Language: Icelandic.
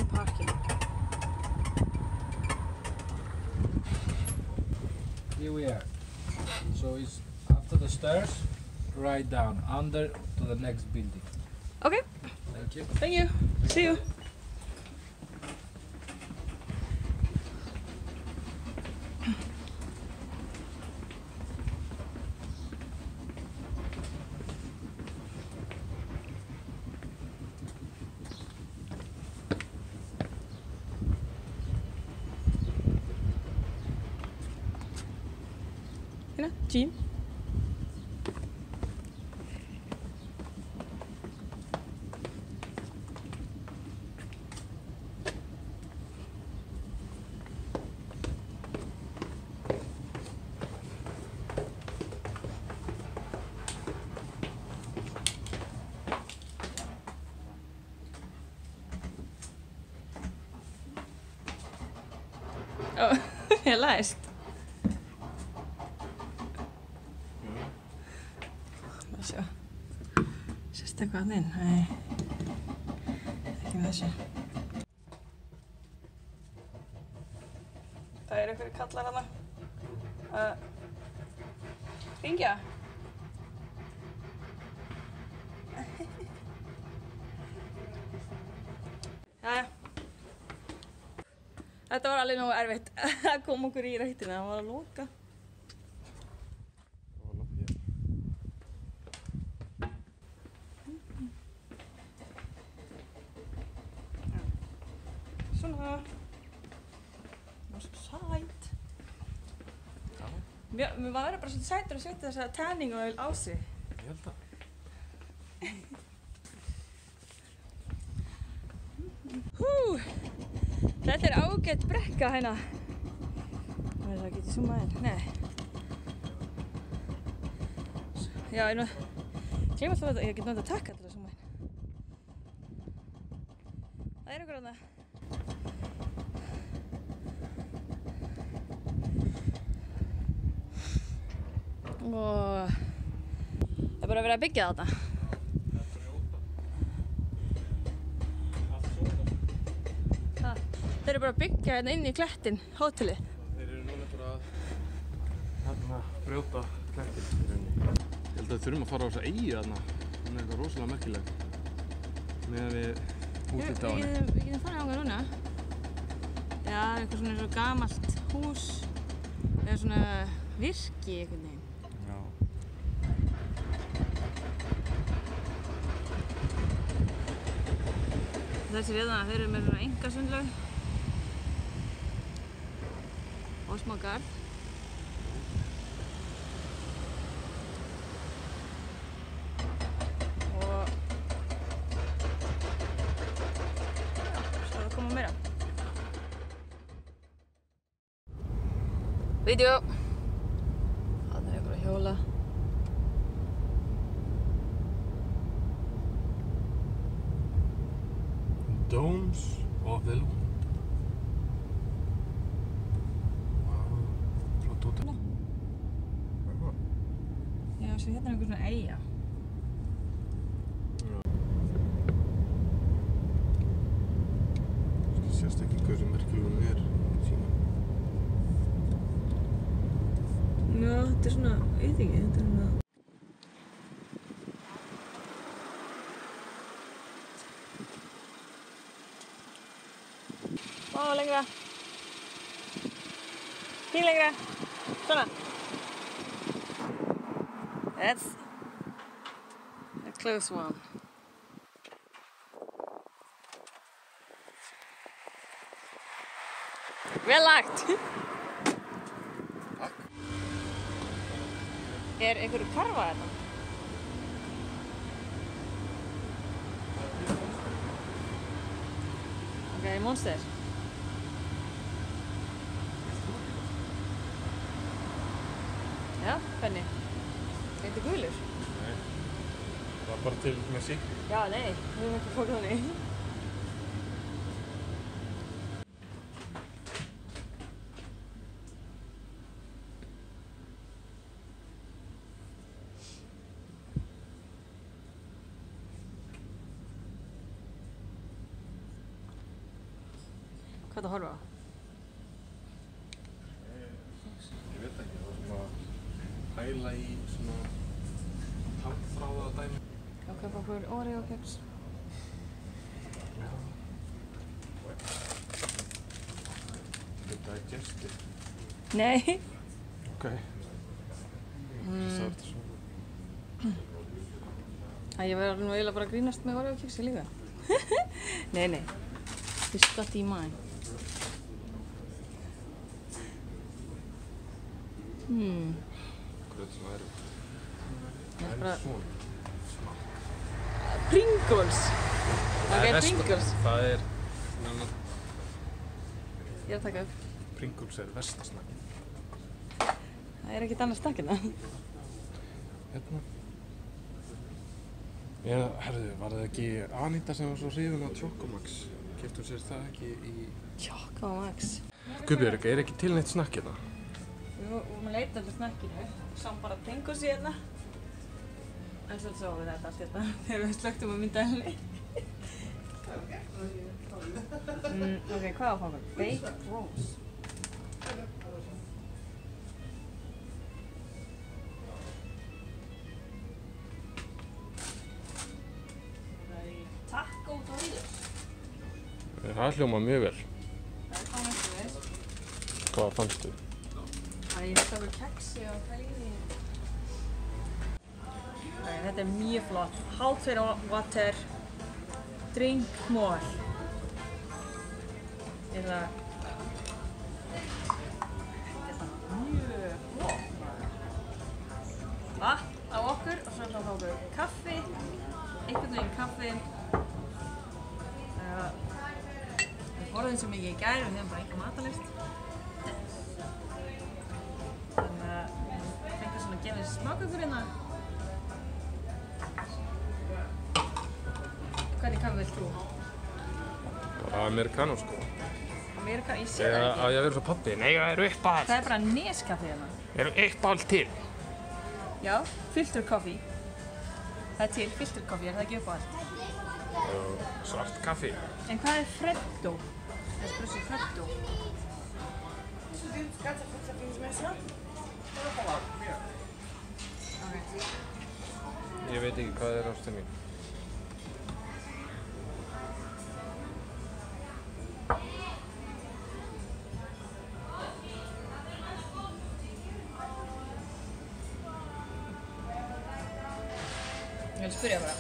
in parking. Here we are. So it's after the stairs, right down, under to the next building. Okay. Thank you. Thank you. See you. Hérna, Jean. Oh, ég læst. Sjá. Sést eitthvað þarna inn? Nei. Ekki með þessu. Það eru einhverjir kallar þarna. Hringja? Jæja. Þetta var alveg nógu erfitt að koma okkur í rættina, það var að loka. Svona. Það var svo sæt. Mér var bara svolítið sætur að setja þessa tanningu á sig. Ég held það. Þetta er ágætt brekka hérna. Það get ég zoomað inn. Nei. Já, ég gleymi alltaf að ég get notað takka til að zooma inn. Það er einhver þarna. Og það er bara verið að byggja þetta. Þeir eru bara að byggja hérna inn í klettin, hótelið. Þeir eru núna bara að brjóta klettin í rauninni. Ég held að við þurfum að fara á þessa eyju þarna. Hún er eitthvað rosalega merkileg. Meðan við útlita á henni. Við getum farið ánga núna. Já, eitthvað svona eins og gamalt hús. Eða svona virki einhvern veginn. Já. Þessir hérna, þeir eru með svona einkasundlaug. Og smá garð. Og svo að koma meira. Vídeó. Þarna er bara að hjóla. Domes of the Lund. Já, svo hérna er einhver svona eyja. Það sést ekki hversu merkilegur hún er í símanum. Já, þetta er svona, ég veit ekki, þetta er svona... Ó, lengra. Hín lengra. Svona. That's a close one. Vel lagt. Takk. Er einhverju karfa þetta? Ok, monster. Já, hvernig? Er þetta gulur? Nei. Það var bara til með sig. Já, nei, við höfum ekki fókað þannig. þetta að horfa á? Ég veit ekki, það var svona hæla í svona handþráða dæmi. Og kaupa okkur Oreo-kex. Þetta er gestir. Nei. Ok. Sátt svo. Ég verður nú eiginlega bara að grínast með Oreo-kexi líka. Nei, nei. It's got in mind. Hvað er þetta sem væri? Það er bara svona. Pringles! Ok, Pringles. Það er... Ég er að taka upp. Pringles er vestasnakkið. Það er ekkert annað snakkina. Hérna. Herðu, var það ekki Anita sem var svo hrifin á Chocomax? Keypti hún sér það ekki í... Chocomax. Guðbjörg, er ekki til neitt snakk hérna? Við vorum að leita eftir snakkinu. Sáum bara Pringles í hérna. En svo sáum við þetta allt hérna þegar við slöktum á myndavélinni. Ok, hvað á fangur? Baked rolls. Taco Doritos. Það hljóma mjög vel. Það er hvað mættu við. Hvað fannstu? Ég veit okkur keksi og hvað líka því. Þetta er mjög flott. Hot water, drink more. Ég ætla að... Þetta er mjög flott. Vatn á okkur og svo ætla að fá okkur kaffi. Einhvern veginn kaffi. Við borðum svo mikið í gær og við hefum bara enga matarlyst. Þannig að við fengum svona að gefa þessi smákökur hérna. Hvernig kaffi vilt þú? Bara americano sko. Americano? Ég sé það Eða ekki. á ég að vera svo pabbi? Nei, það eru uppáhald. Það er bara Nescafé hérna. Eru uppáhald til? Já, filter coffee. Það er til filter coffee, er það ekki uppáhald? Svart kaffi. En hvað er Freddo? Espresso Freddo. Ég veit ekki hvað er ástin mín. Ég vil spyrja bara.